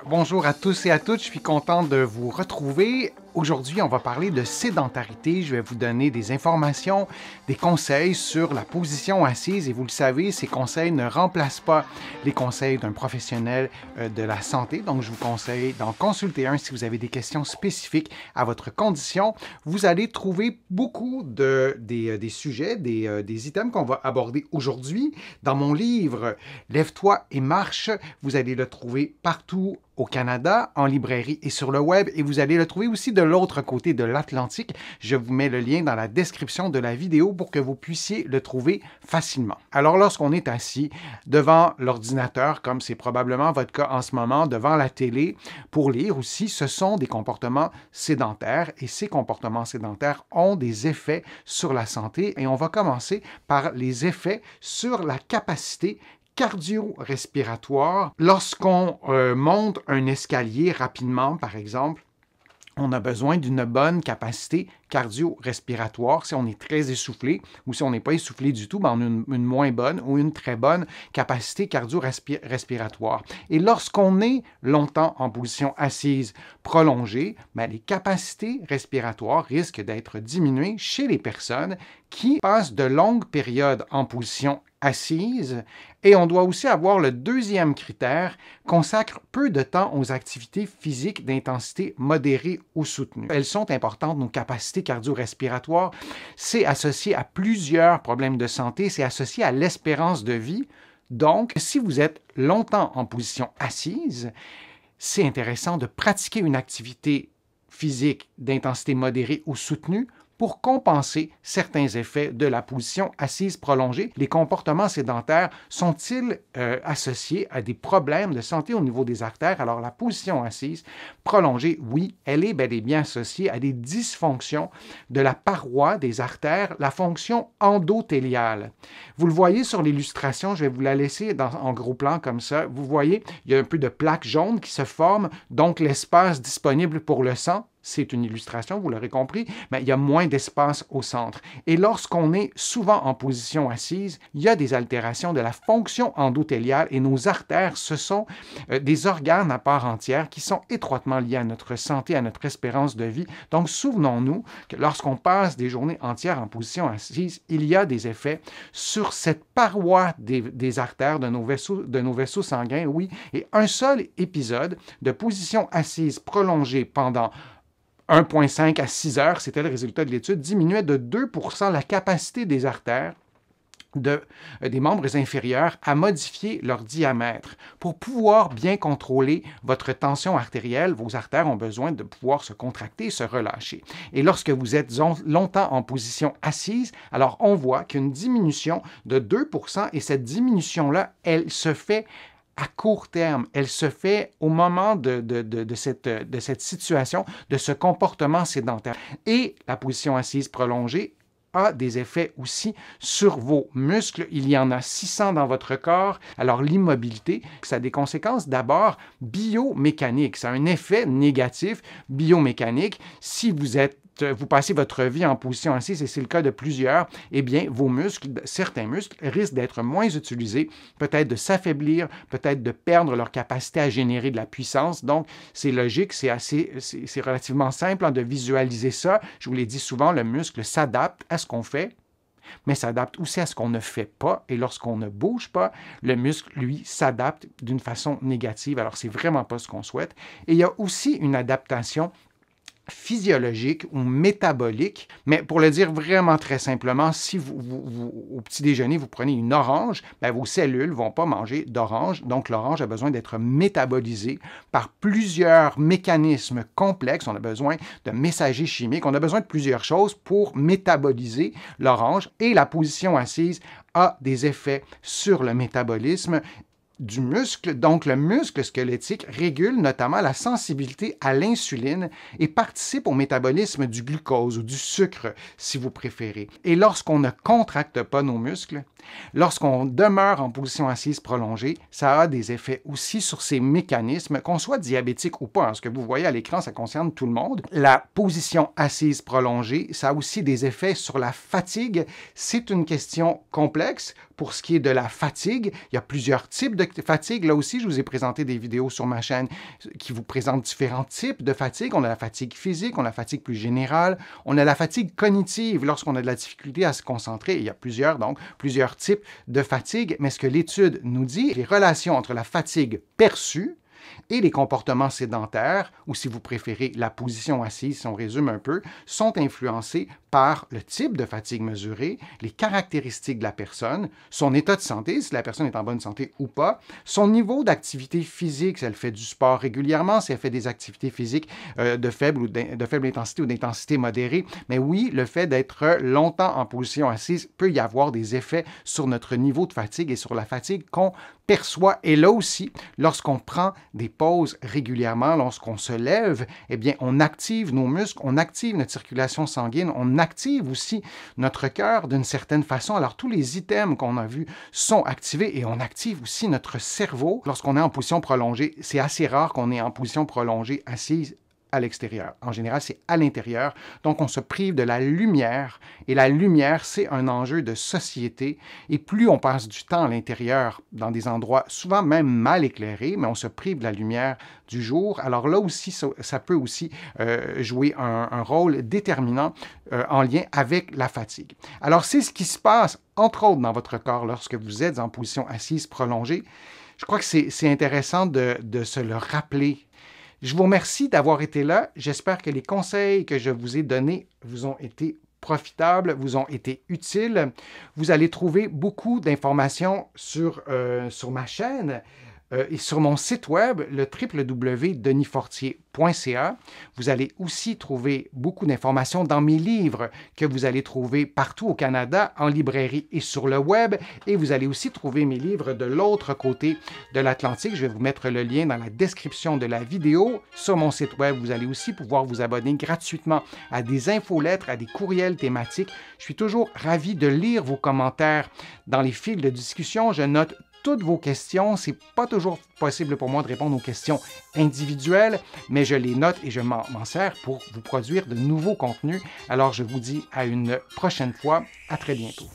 Bonjour à tous et à toutes, je suis content de vous retrouver. Aujourd'hui, on va parler de sédentarité. Je vais vous donner des informations, des conseils sur la position assise. Et vous le savez, ces conseils ne remplacent pas les conseils d'un professionnel de la santé. Donc, je vous conseille d'en consulter un si vous avez des questions spécifiques à votre condition. Vous allez trouver beaucoup des sujets, des items qu'on va aborder aujourd'hui. Dans mon livre « Lève-toi et marche », vous allez le trouver partout au Canada, en librairie et sur le web, et vous allez le trouver aussi de l'autre côté de l'Atlantique. Je vous mets le lien dans la description de la vidéo pour que vous puissiez le trouver facilement. Alors, lorsqu'on est assis devant l'ordinateur, comme c'est probablement votre cas en ce moment, devant la télé, pour lire aussi, ce sont des comportements sédentaires, et ces comportements sédentaires ont des effets sur la santé, et on va commencer par les effets sur la capacité cardio-respiratoire. Lorsqu'on monte un escalier rapidement, par exemple, on a besoin d'une bonne capacité cardio-respiratoire. Si on est très essoufflé ou si on n'est pas essoufflé du tout, ben on a une moins bonne ou une très bonne capacité cardio-respiratoire. Et lorsqu'on est longtemps en position assise prolongée, ben les capacités respiratoires risquent d'être diminuées chez les personnes qui passent de longues périodes en position assise. Et on doit aussi avoir le deuxième critère, consacre peu de temps aux activités physiques d'intensité modérée ou soutenue. Elles sont importantes, nos capacités cardio-respiratoires. C'est associé à plusieurs problèmes de santé, c'est associé à l'espérance de vie. Donc, si vous êtes longtemps en position assise, c'est intéressant de pratiquer une activité physique d'intensité modérée ou soutenue pour compenser certains effets de la position assise prolongée. Les comportements sédentaires sont-ils associés à des problèmes de santé au niveau des artères? Alors, la position assise prolongée, oui, elle est bel et bien associée à des dysfonctions de la paroi des artères, la fonction endothéliale. Vous le voyez sur l'illustration, je vais vous la laisser en gros plan comme ça. Vous voyez, il y a un peu de plaques jaunes qui se forment, donc l'espace disponible pour le sang. C'est une illustration, vous l'aurez compris, mais il y a moins d'espace au centre. Et lorsqu'on est souvent en position assise, il y a des altérations de la fonction endothéliale et nos artères, ce sont des organes à part entière qui sont étroitement liés à notre santé, à notre espérance de vie. Donc, souvenons-nous que lorsqu'on passe des journées entières en position assise, il y a des effets sur cette paroi des artères de nos vaisseaux sanguins, oui. Et un seul épisode de position assise prolongée pendant 1,5 à 6 heures, c'était le résultat de l'étude, diminuait de 2 % la capacité des artères des membres inférieurs à modifier leur diamètre. Pour pouvoir bien contrôler votre tension artérielle, vos artères ont besoin de pouvoir se contracter et se relâcher. Et lorsque vous êtes longtemps en position assise, alors on voit qu'une diminution de 2 % et cette diminution-là, elle se fait à court terme, elle se fait au moment de cette situation, de ce comportement sédentaire. Et la position assise prolongée a des effets aussi sur vos muscles. Il y en a 600 dans votre corps. Alors, l'immobilité, ça a des conséquences d'abord biomécaniques. Ça a un effet négatif biomécanique. Si vous passez votre vie en position assise, et c'est le cas de plusieurs, eh bien, vos muscles, certains muscles, risquent d'être moins utilisés, peut-être de s'affaiblir, peut-être de perdre leur capacité à générer de la puissance. Donc, c'est logique, c'est relativement simple de visualiser ça. Je vous l'ai dit souvent, le muscle s'adapte à ce qu'on fait, mais s'adapte aussi à ce qu'on ne fait pas. Et lorsqu'on ne bouge pas, le muscle, lui, s'adapte d'une façon négative. Alors, c'est vraiment pas ce qu'on souhaite. Et il y a aussi une adaptation physiologique ou métabolique, mais pour le dire vraiment très simplement, si au petit déjeuner, vous prenez une orange, bien, vos cellules ne vont pas manger d'orange, donc l'orange a besoin d'être métabolisée par plusieurs mécanismes complexes. On a besoin de messagers chimiques, on a besoin de plusieurs choses pour métaboliser l'orange, et la position assise a des effets sur le métabolisme du muscle. Donc, le muscle squelettique régule notamment la sensibilité à l'insuline et participe au métabolisme du glucose ou du sucre, si vous préférez. Et lorsqu'on ne contracte pas nos muscles, lorsqu'on demeure en position assise prolongée, ça a des effets aussi sur ces mécanismes, qu'on soit diabétique ou pas. Ce que vous voyez à l'écran, ça concerne tout le monde. La position assise prolongée, ça a aussi des effets sur la fatigue. C'est une question complexe. Pour ce qui est de la fatigue, il y a plusieurs types de fatigue. Là aussi, je vous ai présenté des vidéos sur ma chaîne qui vous présentent différents types de fatigue. On a la fatigue physique, on a la fatigue plus générale, on a la fatigue cognitive lorsqu'on a de la difficulté à se concentrer. Il y a plusieurs types de fatigue, mais ce que l'étude nous dit, les relations entre la fatigue perçue et les comportements sédentaires, ou si vous préférez la position assise, si on résume un peu, sont influencés par le type de fatigue mesurée, les caractéristiques de la personne, son état de santé, si la personne est en bonne santé ou pas, son niveau d'activité physique, si elle fait du sport régulièrement, si elle fait des activités physiques de faible intensité ou d'intensité modérée. Mais oui, le fait d'être longtemps en position assise peut y avoir des effets sur notre niveau de fatigue et sur la fatigue qu'on perçoit. Et là aussi, lorsqu'on prend des pauses régulièrement, lorsqu'on se lève, eh bien, on active nos muscles, on active notre circulation sanguine, on active aussi notre cœur d'une certaine façon. Alors, tous les items qu'on a vus sont activés et on active aussi notre cerveau lorsqu'on est en position prolongée. C'est assez rare qu'on est en position prolongée assise à l'extérieur. En général, c'est à l'intérieur. Donc, on se prive de la lumière. Et la lumière, c'est un enjeu de société. Et plus on passe du temps à l'intérieur, dans des endroits souvent même mal éclairés, mais on se prive de la lumière du jour. Alors là aussi, ça peut aussi jouer un rôle déterminant en lien avec la fatigue. Alors, c'est ce qui se passe, entre autres, dans votre corps lorsque vous êtes en position assise prolongée. Je crois que c'est intéressant de se le rappeler. Je vous remercie d'avoir été là. J'espère que les conseils que je vous ai donnés vous ont été profitables, vous ont été utiles. Vous allez trouver beaucoup d'informations sur ma chaîne et sur mon site web, le www.denisfortier.ca. Vous allez aussi trouver beaucoup d'informations dans mes livres que vous allez trouver partout au Canada, en librairie et sur le web. Et vous allez aussi trouver mes livres de l'autre côté de l'Atlantique. Je vais vous mettre le lien dans la description de la vidéo. Sur mon site web, vous allez aussi pouvoir vous abonner gratuitement à des infolettres, à des courriels thématiques. Je suis toujours ravi de lire vos commentaires dans les fils de discussion. Je note toutes vos questions. Ce n'est pas toujours possible pour moi de répondre aux questions individuelles, mais je les note et je m'en sers pour vous produire de nouveaux contenus. Alors, je vous dis à une prochaine fois. À très bientôt.